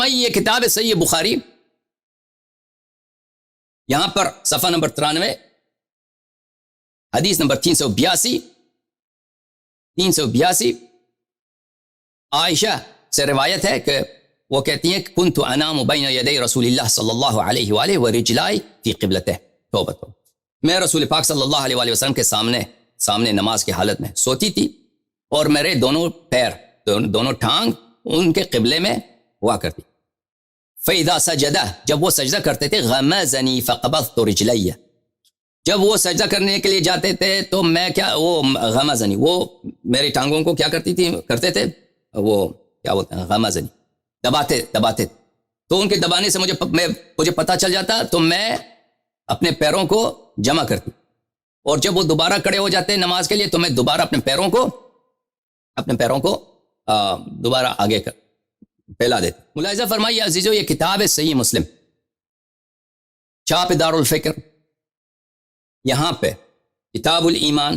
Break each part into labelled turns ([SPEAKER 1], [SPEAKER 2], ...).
[SPEAKER 1] یہ کتاب ہے صحیح بخاری، یہاں پر صفحہ نمبر 93 حدیث نمبر 382 عائشہ سے روایت ہے کہ وہ کہتی ہیں کہ کنت انام بین یدی رسول اللہ صلی اللہ علیہ وآلہ ورجلائی فی قبلتہ، توبہ توبہ، میں رسول پاک صلی اللہ علیہ وآلہ وسلم کے سامنے نماز کی حالت میں سوتی تھی اور میرے دونوں پیر، دونوں ٹانگ ان کے قبلے میں ہوا کرتی۔ فَإِذَا سَجَدَ، جب وہ سجدہ کرتے تھے، غَمَزَنِي فَقَبَضْتُ رِجْلَيَّ، جب وہ سجدہ کرنے کے لیے جاتے تھے تو میں وہ غمزنی، وہ میری ٹانگوں کو کیا کرتے تھے وہ کیا بولتے ہیں، غمزنی، دباتے، تو ان کے دبانے سے مجھے پتہ چل جاتا تو میں اپنے پیروں کو جمع کرتی، اور جب وہ دوبارہ کھڑے ہو جاتے نماز کے لیے تو میں دوبارہ اپنے پیروں کو دوبارہ آگے پھیلا دیتے۔ ملاحظہ فرمائیے عزیزو، یہ کتاب ہے صحیح مسلم، چھاپ دار الفکر، یہاں پہ کتاب الایمان،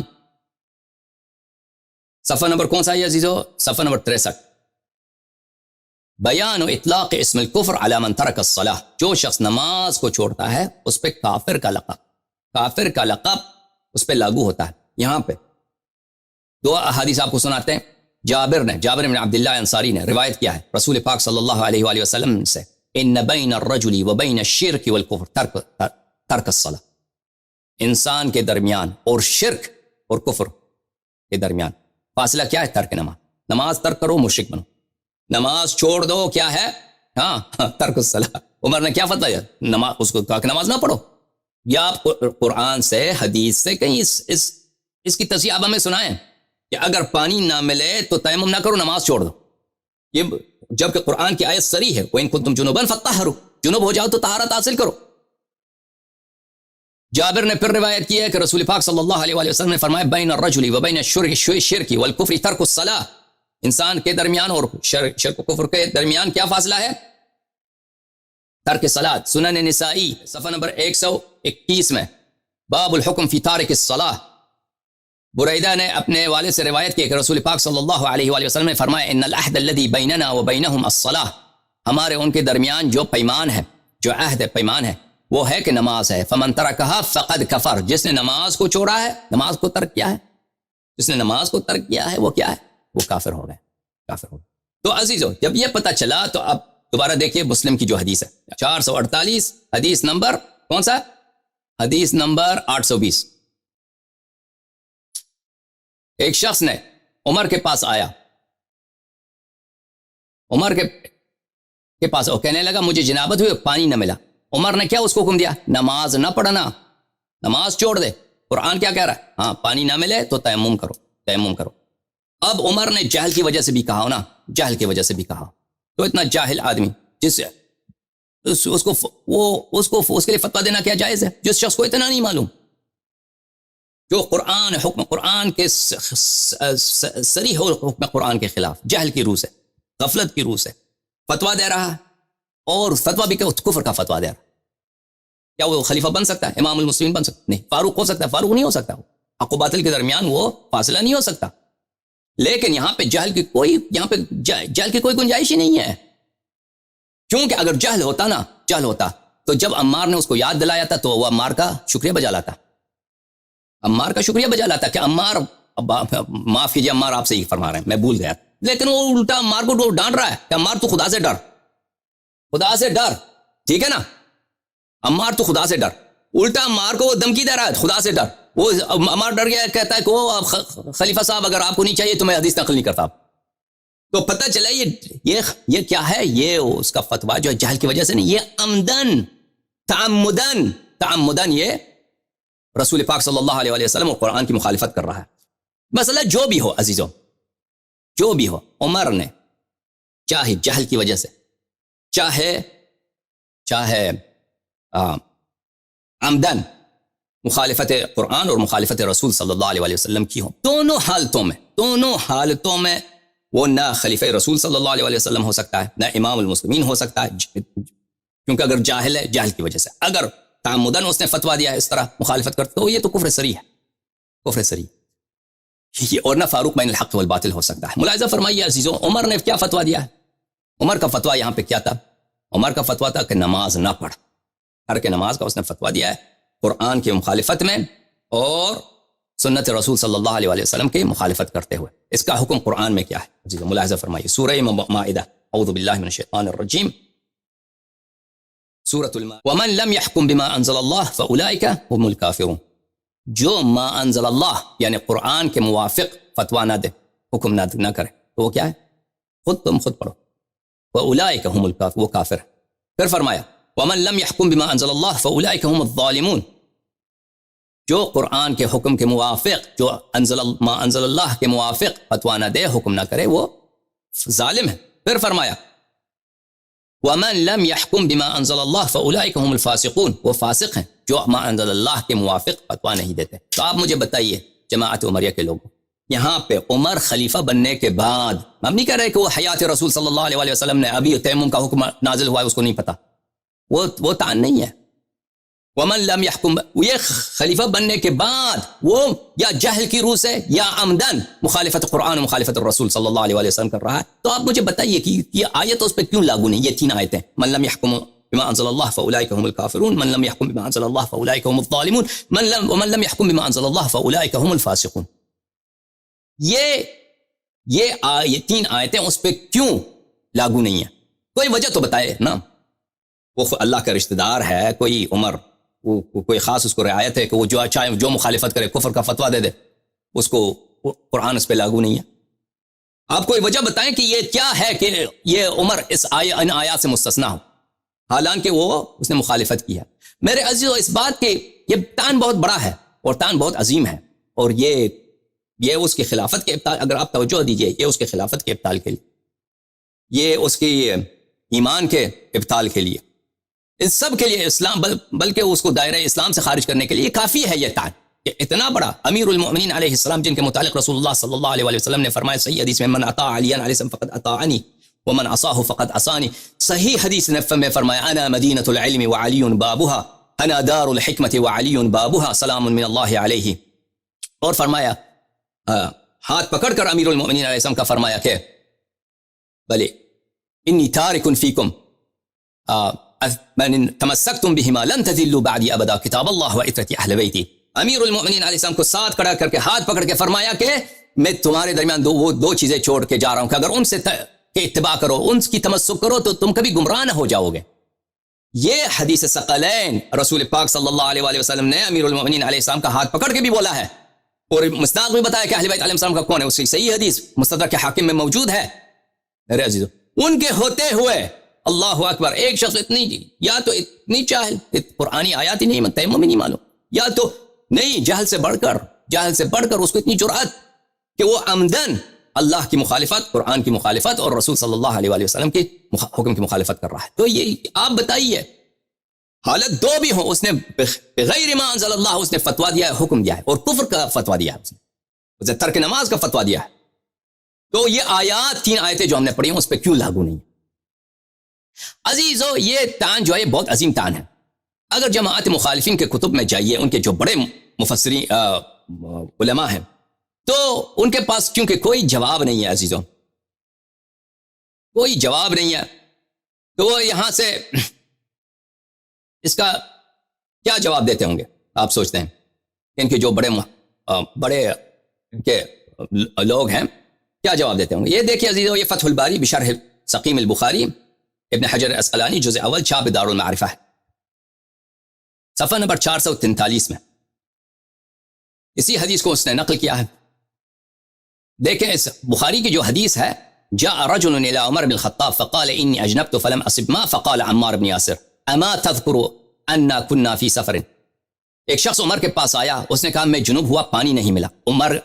[SPEAKER 1] صفحہ نمبر کون سا ہے عزیزو؟ صفحہ نمبر 63، بیان و اطلاق اسم الکفر علی من ترک الصلاۃ، جو شخص نماز کو چھوڑتا ہے اس پہ کافر کا لقب اس پہ لاگو ہوتا ہے۔ یہاں پہ دو احادیث آپ کو سناتے ہیں۔ جابر بن عبداللہ انصاری نے روایت کیا ہے رسول پاک صلی اللہ علیہ وآلہ وسلم سے، ان بین الرجل و بین الشرک والکفر ترک الصلاۃ، انسان کے درمیان اور شرک اور کفر کے درمیان فاصلہ کیا ہے؟ ترک نماز ترک کرو، مشرک بنو، نماز چھوڑ دو، کیا ہے؟ ترک الصلاۃ۔ عمر نے کیا فتویٰ دیا؟ اس کو کہا کہ نماز نہ پڑھو، یا آپ قرآن سے حدیث سے کہیں اس کی تصحیح آپ ہمیں سنائیں کہ اگر پانی نہ ملے تو تیمم نہ کرو، نماز چھوڑ دو، یہ جبکہ قرآن کی آیت صریح ہے، وَإِن كُنتُمْ جُنُبًا فَطَّهِّرُوا، جنوب ہو جاؤ تو طہارت حاصل کرو۔ جابر نے پھر روایت کی ہے کہ رسول پاک صلی اللہ علیہ وآلہ وسلم نے فرمایا بین الرجل و بین الشرک والکفر ترک الصلاۃ، انسان کے درمیان اور شرک و کفر کے درمیان کیا فاصلہ ہے؟ ترک صلاۃ۔ سنن نسائی صفحہ نمبر 121 میں باب الحکم فی تارک الصلاۃ، بریدہ نے اپنے والد سے روایت کی کہ رسول پاک صلی اللہ علیہ وآلہ وسلم نے فرمایا ان العہد الذی بیننا وبینہم الصلاۃ، ہمارے ان کے درمیان جو پیمان ہے، جو عہد پیمان ہے وہ ہے کہ نماز ہے، فمن ترکہا فقد کفر، جس نے نماز کو چھوڑا ہے، نماز کو ترک کیا ہے، جس نے نماز کو ترک کیا ہے وہ کیا ہے؟ وہ کافر ہو گئے۔ تو عزیزو، جب یہ پتہ چلا تو اب دوبارہ دیکھیے مسلم کی جو حدیث ہے 448 حدیث نمبر کون سا؟ حدیث نمبر 820۔ ایک شخص نے عمر کے پاس آیا، عمر کے پاس وہ کہنے لگا مجھے جنابت ہوئی، پانی نہ ملا۔ عمر نے کیا اس کو حکم دیا؟ نماز نہ پڑھنا، نماز چھوڑ دے، قرآن کیا کہہ رہا ہے؟ ہاں پانی نہ ملے تو تیمم کرو۔ اب عمر نے جہل کی وجہ سے بھی کہا نا، جہل کی وجہ سے بھی کہا، تو اتنا جاہل آدمی جس اس کو اس کے لیے فتویٰ دینا کیا جائز ہے؟ جس شخص کو اتنا نہیں معلوم، جو حکم قرآن کے صریح حکم قرآن کے خلاف جہل کی روح سے، غفلت کی روح سے فتویٰ دے رہا ہے، اور فتویٰ بھی کفر کا فتویٰ دے رہا ہے۔ کیا وہ خلیفہ بن سکتا ہے؟ امام المسلمین بن سکتا نہیں، فاروق ہو سکتا ہے؟ فاروق نہیں ہو سکتا، حق و باطل کے درمیان وہ فاصلہ نہیں ہو سکتا۔ لیکن یہاں پہ جہل کی کوئی گنجائش ہی نہیں ہے، کیونکہ اگر جہل ہوتا تو جب عمار نے اس کو یاد دلایا تھا تو وہ عمار کا شکریہ بجا لاتا کہ عمار، معاف کیجیے عمار آپ سے ہی فرما رہے ہیں، میں بھول گیا، لیکن وہ الٹا عمار کو ڈانٹ رہا ہے کہ عمار تو خدا سے ڈر، ٹھیک ہے نا، عمار تو خدا سے ڈر، الٹا عمار کو وہ دھمکی دے رہا ہے خدا سے ڈر۔ وہ عمار ڈر گیا، کہتا ہے کہ وہ خلیفہ صاحب اگر آپ کو نہیں چاہیے تو میں حدیث نقل نہیں کرتا۔ تو پتہ چلا یہ کیا ہے؟ یہ اس کا فتویٰ جو ہے جہل کی وجہ سے نہیں، یہ عمدن تعمدن یہ رسول پاک صلی اللہ علیہ وسلم اور قرآن کی مخالفت کر رہا ہے۔ مسئلہ جو بھی ہو عزیزوں، جو بھی ہو، عمر نے چاہے جہل کی وجہ سے، چاہے عمدن مخالفت قرآن اور مخالفت رسول صلی اللہ علیہ وسلم کی ہو، دونوں حالتوں میں وہ نہ خلیفہ رسول صلی اللہ علیہ وسلم ہو سکتا ہے، نہ امام المسلمین ہو سکتا ہے، کیونکہ اگر جاہل ہے، جہل کی وجہ سے، اگر تعمدن اس نے فتویٰ دیا ہے اس طرح مخالفت کرتا تو یہ تو کفر صریح ہے، اور نہ فاروق بین الحق والباطل ہو سکتا ہے۔ ملاحظہ فرمائیے عزیزوں، عمر نے کیا فتویٰ دیا ہے؟ عمر کا فتویٰ یہاں پہ کیا تھا عمر کا فتویٰ تھا کہ نماز نہ پڑھ، ترک نماز کا اس نے فتویٰ دیا ہے قرآن کی مخالفت میں اور سنت رسول صلی اللہ علیہ وسلم کی مخالفت کرتے ہوئے۔ اس کا حکم قرآن میں کیا ہے عزیزو ملاحظہ فرمائیے، سورہ مائدہ، اعوذ باللہ من الشیطان الرجیم، سورۃ المائدہ، ومن لم يحكم بما انزل اللہ فاولئک هم الکافرون، جو ما انزل اللہ یعنی قرآن کے موافق فتویٰ نہ دے، حکم نہ کرے، تو وہ کیا ہے؟ تم خود پڑھو، فاولئک هم الکافرون، وہ کافر ہے۔ پھر فرمایا ومن لم يحكم بما انزل اللہ فاولئک هم الظالمون، جو قرآن کے حکم کے موافق، جو ما انزل اللہ کے موافق فتویٰ نہ دے، حکم نہ کرے، وہ ظالم ہے۔ پھر فرمایا وَمَن لَمْ يَحْكُمْ بِمَا أَنزَلَ اللَّهُ فَأُولَئِكَ هُمُ الْفَاسِقُونَ، وہ فاسق ہیں جو ما انزل اللہ کے موافق فتویٰ نہیں دیتے۔ تو آپ مجھے بتائیے جماعت عمریہ کے لوگوں، یہاں پہ عمر خلیفہ بننے کے بعد، ہم نہیں کہہ رہے کہ وہ حیات رسول صلی اللہ علیہ وسلم نے ابھی تیمم کا حکم نازل ہوا ہے اس کو نہیں پتا، وہ تعین نہیں ہے۔ ومن لم يحكم، یہ خلیفہ بننے کے بعد وہ یا جہل کی روح سے یا عمدن مخالفت قرآن و مخالفت الرسول صلی اللہ علیہ وسلم کر رہا ہے۔ تو آپ مجھے بتائیے کہ یہ آیت اس پہ کیوں لاگو نہیں؟ یہ تین آیتیں، من لم يحكم بما انزل الله فاولئك هم الكافرون، من لم يحكم بما انزل الله فاولئك هم الظالمون، ومن لم يحكم بما انزل الله فاولئك هم الفاسقون۔ یہ تین آیتیں اس پہ کیوں لاگو نہیں ہیں؟ کوئی وجہ تو بتائے نا۔ وہ اللہ کا رشتہ دار ہے، کوئی عمر کوئی خاص اس کو رعایت ہے کہ وہ چاہے جو مخالفت کرے کفر کا فتویٰ دے دے، اس کو قرآن اس پہ لاگو نہیں ہے۔ آپ کوئی وجہ بتائیں کہ یہ کیا ہے کہ یہ عمر ان آیات سے مستثنیٰ ہو، حالانکہ اس نے مخالفت کی ہے۔ میرے عزیزو، اس بات کے یہ تان بہت بڑا ہے اور تان بہت عظیم ہے، اور یہ اس کی خلافت کے ابطال، اگر آپ توجہ دیجئے، یہ اس کے خلافت کے ابطال کے لیے، یہ اس کی ایمان کے ابطال کے لیے، اس سب کے لیے اسلام، بلکہ اس کو دائرہ اسلام سے خارج کرنے کے لیے کافی ہے یہ تعین کہ اتنا بڑا امیر المؤمنین علیہ السلام، جن کے متعلق رسول اللہ صلی اللہ علیہ وسلم نے فرمایا صحیح حدیث میں، من اطاع علی علیہ السلام فقد اطاعنی ومن عصاه فقد عصانی، صحیح حدیث میں فرمایا انا مدینۃ العلم وعلی بابها، انا دار الحکمت وعلی بابها، سلام من اللہ علیہ۔ اور فرمایا ہاتھ پکڑ کر امیر المؤمنین علیہ السلام کا فرمایا کہ بلے انی تارک فیکم من تمسکتم بہما لن تذلوا بعدی ابدا، کتاب اللہ و عترتی اہل بیتی۔ امیر المؤمنین علیہ السلام کو ساتھ کھڑا کر کے ہاتھ پکڑ کے فرمایا کہ میں تمہارے درمیان دو چیزیں چھوڑ کے جا رہا ہوں کہ اگر ان سے اتباع کرو، ان کی تمسک کرو تو تم کبھی گمراہ نہ ہو جاؤ گے۔ یہ حدیث ثقلین رسول پاک صلی اللہ علیہ وسلم نے امیر المؤمنین علیہ السلام کا ہاتھ پکڑ کے بھی بولا ہے، اور مصداق بھی بتایا کہ اہل بیت علیہ السلام کا کون ہے، اس کی صحیح حدیث مستدرک حاکم میں موجود ہے۔ میرے عزیزو، ان کے ہوتے ہوئے اللہ اکبر، ایک شخص یا تو اتنی جاہل، قرآنی آیات ہی نہیں، تیمم ہی نہیں معلوم، یا تو نہیں، جہل سے بڑھ کر اس کو اتنی جرأت کہ وہ عمدن اللہ کی مخالفت، قرآن کی مخالفت اور رسول صلی اللہ علیہ وسلم کی حکم کی مخالفت کر رہا ہے۔ تو یہ آپ بتائیے، حالت دو بھی ہوں، اس نے بغیر ما انزل اللہ اس نے فتویٰ دیا ہے، حکم دیا ہے، اور کفر کا فتویٰ دیا ہے، اس نے ترک نماز کا فتویٰ دیا ہے۔ تو یہ آیات، تین آیتیں جو ہم نے پڑھی ہیں، اس پہ کیوں لاگو نہیں؟ عزیزو، یہ تان جو ہے بہت عظیم تان ہے۔ اگر جماعت مخالفین کے کتب میں جائیے، ان کے جو بڑے مفسرین علماء ہیں، تو ان کے پاس کیونکہ کوئی جواب نہیں ہے عزیزو، کوئی جواب نہیں ہے، تو وہ یہاں سے اس کا کیا جواب دیتے ہوں گے آپ سوچتے ہیں؟ ان کے جو بڑے ان کے لوگ ہیں، کیا جواب دیتے ہوں گے؟ یہ دیکھیے عزیزو، یہ فتح الباری بشرح سقیم البخاری، ابن حجر اسقلانی، جزء اول، چھاپ دار المعرفہ ہے، صفحہ نمبر 443 میں اسی حدیث کو اس نے نقل کیا ہے۔ دیکھیں اس بخاری کی جو حدیث ہے، جاء رجل الى عمر بن الخطاب فقال انی اجنبت فلم اصب ما فقال عمار بن یاسر اما تذکر انا كنا فی سفر۔ ایک شخص عمر کے پاس آیا، اس نے کہا میں جنوب ہوا، پانی نہیں ملا۔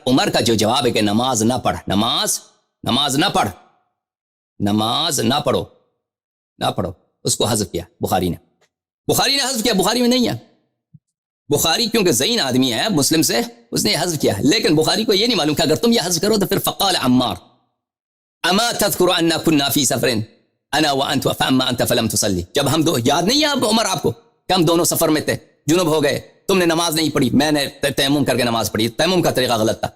[SPEAKER 1] عمر کا جو جواب ہے کہ نماز نہ پڑھ، نماز نہ پڑھو، اس کو حذف کیا بخاری نے حذف کیا، بخاری میں نہیں ہے۔ بخاری کیونکہ ذہین آدمی ہے مسلم سے، اس نے حذف کیا ہے، لیکن بخاری کو یہ نہیں معلوم کہ اگر تم یہ حذف کرو تو پھر فقال عمار اما تذکر انا كنا فی سفر انا وانت فاما انت فلم تصلی۔ جب ہم دو، یاد نہیں ہے عمر آپ کو کہ ہم دونوں سفر میں تھے، جنوب ہو گئے، تم نے نماز نہیں پڑھی، میں نے تیمم کر کے نماز پڑھی، تیمم کا طریقہ غلط تھا،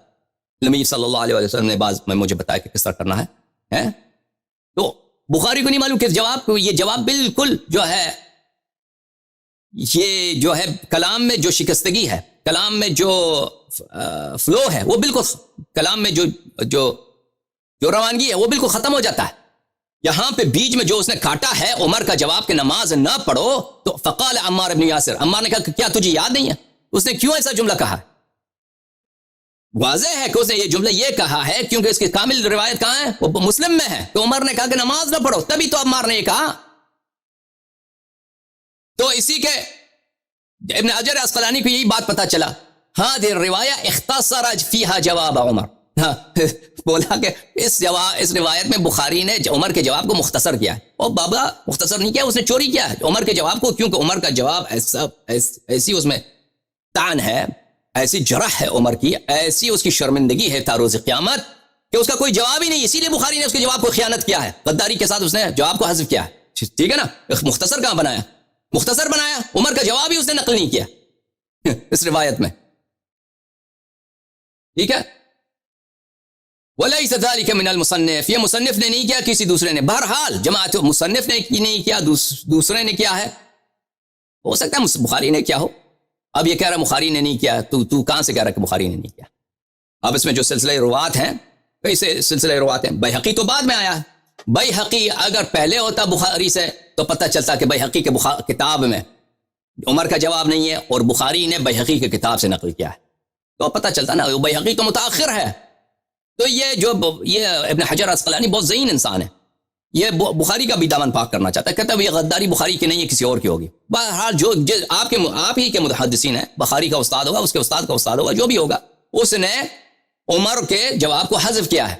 [SPEAKER 1] نبی صلی اللہ علیہ وسلم نے مجھے بتایا کہ کس طرح کرنا ہے۔ تو بخاری کو نہیں معلوم کہ جواب کو، یہ جواب بالکل جو ہے، یہ جو ہے کلام میں جو شکستگی ہے، کلام میں جو فلو ہے، وہ بالکل کلام میں جو روانگی ہے وہ بالکل ختم ہو جاتا ہے۔ یہاں پہ بیچ میں جو اس نے کاٹا ہے عمر کا جواب کہ نماز نہ پڑھو، تو فقال عمار بن یاسر، عمار نے کہا کہ کیا تجھے یاد نہیں ہے اس نے کیوں ایسا جملہ کہا؟ واضح ہے کہ اس نے یہ جملہ یہ کہا ہے کیونکہ اس کی کامل روایت کہاں ہے؟ وہ مسلم میں ہے، تو عمر نے کہا کہ نماز نہ پڑھو، تبھی تو عمار نے یہ کہا۔ تو اسی کے ابن حجر عسقلانی کو یہی بات پتا چلا، ہاں دے روایہ اختصر فیہا جواب عمر، بولا کہ اس روایت میں بخاری نے عمر کے جواب کو مختصر کیا ہے۔ اور بابا مختصر نہیں کیا، اس نے چوری کیا ہے عمر کے جواب کو، کیونکہ عمر کا جواب ایسی اس میں طعن ہے، ایسی جرح ہے عمر کی، ایسی اس کی شرمندگی ہے تا روز قیامت کہ اس کا کوئی جواب ہی نہیں، اسی لیے بخاری نے اس کے جواب کو خیانت کیا ہے، غداری کے ساتھ اس نے جواب کو حذف کیا ہے، ٹھیک ہے نا؟ مختصر کہاں بنایا؟ مختصر بنایا، عمر کا جواب ہی اس نے نقل نہیں کیا اس روایت میں، ٹھیک ہے؟ وَلَيْسَ ذَلِكَ مِنَ الْمُصَنِّفِ، یہ مصنف نے نہیں کیا، کسی دوسرے نے، بہرحال جماعت مصنف نے نہیں کیا، دوسرے نے کیا ہے، ہو سکتا ہے بخاری نے کیا ہو۔ اب یہ کہہ رہا بخاری نے نہیں کیا، تو کہاں سے کہہ رہا کہ بخاری نے نہیں کیا؟ اب اس میں جو سلسلہ روات ہیں، کئی سے سلسلہ روات ہیں، بیہقی تو بعد میں آیا ہے، بیہقی اگر پہلے ہوتا بخاری سے تو پتہ چلتا کہ بیہقی کے کتاب میں عمر کا جواب نہیں ہے اور بخاری نے بیہقی کے کتاب سے نقل کیا ہے، تو پتہ چلتا نا بیہقی تو متاخر ہے۔ تو یہ ابن حجر عسقلانی بہت ذہین انسان ہے، یہ بخاری کا بھی دامن پاک کرنا چاہتا ہے، کہتا ہے یہ غداری بخاری کی نہیں ہے، کسی اور کی ہوگی۔ بہرحال جو آپ ہی کے محدثین ہیں، بخاری کا استاد ہوگا، اس کے استاد کا استاد ہوگا، جو بھی ہوگا، اس نے عمر کے جواب کو حذف کیا ہے،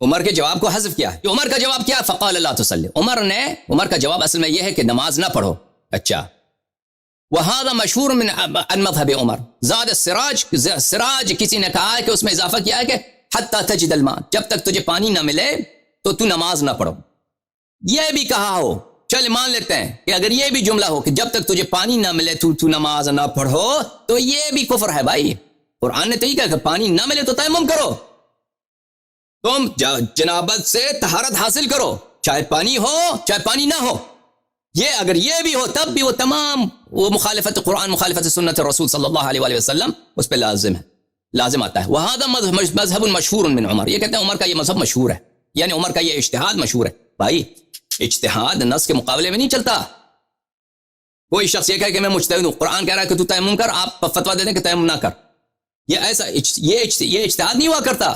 [SPEAKER 1] عمر کے جواب کو حذف کیا ہے۔ کہ عمر کا جواب کیا؟ فقال لا تصلی، عمر کا جواب اصل میں یہ ہے کہ نماز نہ پڑھو۔ اچھا، وَهَذَا مشہور من مذہب عمر، زاد سراج کسی نے کہا ہے کہ اس میں اضافہ کیا ہے کہ حتی تجد الماء، جب تک تجھے پانی نہ ملے تو نماز نہ پڑھو۔ یہ بھی کہا ہو، چل مان لیتے ہیں کہ اگر یہ بھی جملہ ہو کہ جب تک تجھے پانی نہ ملے تو نماز نہ پڑھو، تو یہ بھی کفر ہے بھائی۔ قرآن نے تو یہ کہا کہ پانی نہ ملے تو تیمم کرو، تم جنابت سے طہارت حاصل کرو، چاہے پانی ہو چاہے پانی نہ ہو۔ یہ اگر یہ بھی ہو تب بھی وہ تمام وہ مخالفت قرآن، مخالفت سنت رسول صلی اللہ علیہ وآلہ وسلم اس پہ لازم آتا ہے۔ وَهَذَا مذہب مشہور من عمر، یہ کہتے ہیں عمر کا یہ مذہب مشہور ہے، یعنی عمر کا یہ اجتہاد مشہور ہے۔ بھائی اجتہاد نص کے مقابلے میں نہیں چلتا۔ کوئی شخص یہ کہے کہ میں مجتہد ہوں، قرآن کہہ رہا ہے کہ تو تیمم کر، آپ فتویٰ دے دیں کہ تیمم نہ کر، یہ اجتہاد نہیں ہوا کرتا۔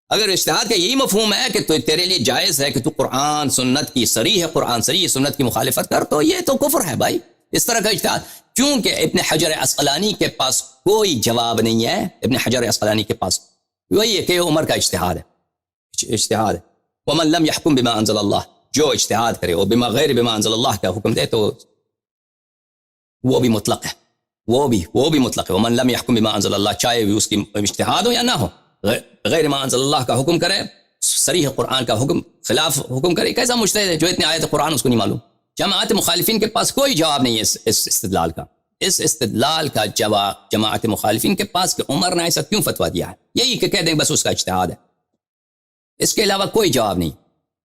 [SPEAKER 1] اگر اجتہاد کا یہی مفہوم ہے کہ تو تیرے لیے جائز ہے کہ تو قرآن سنت کی صریح قرآن صریح سنت کی مخالفت کر، تو یہ تو کفر ہے بھائی، اس طرح کا اجتہاد۔ کیونکہ ابن حجر عسقلانی کے پاس کوئی جواب نہیں ہے، ابن حجر عسقلانی کے پاس وہی ہے کہ عمر کا اجتہاد ہے، اجتہاد ہے۔ ومن لم يحكم بما انزل اللہ، جو اجتہاد کرے وہ غیر بما انزل اللہ کا حکم دے تو وہ بھی مطلق ہے، وہ بھی مطلق ہے۔ ومن لم يحكم بما انزل اللہ، چاہے اس کی اجتہاد ہو یا نہ ہو، غیر ما انزل اللہ کا حکم کرے، صریح قرآن کا حکم خلاف حکم کرے، کیسا مجتہد ہے جو اتنے آیت قرآن اس کو نہیں معلوم؟ جماعت مخالفین کے پاس کوئی جواب نہیں ہے اس استدلال کا جواب جماعت مخالفین کے پاس کہ عمر نے ایسا کیوں فتویٰ دیا ہے، یہی کہ کہہ دیں بس اس کا اجتہاد ہے، اس کے علاوہ کوئی جواب نہیں۔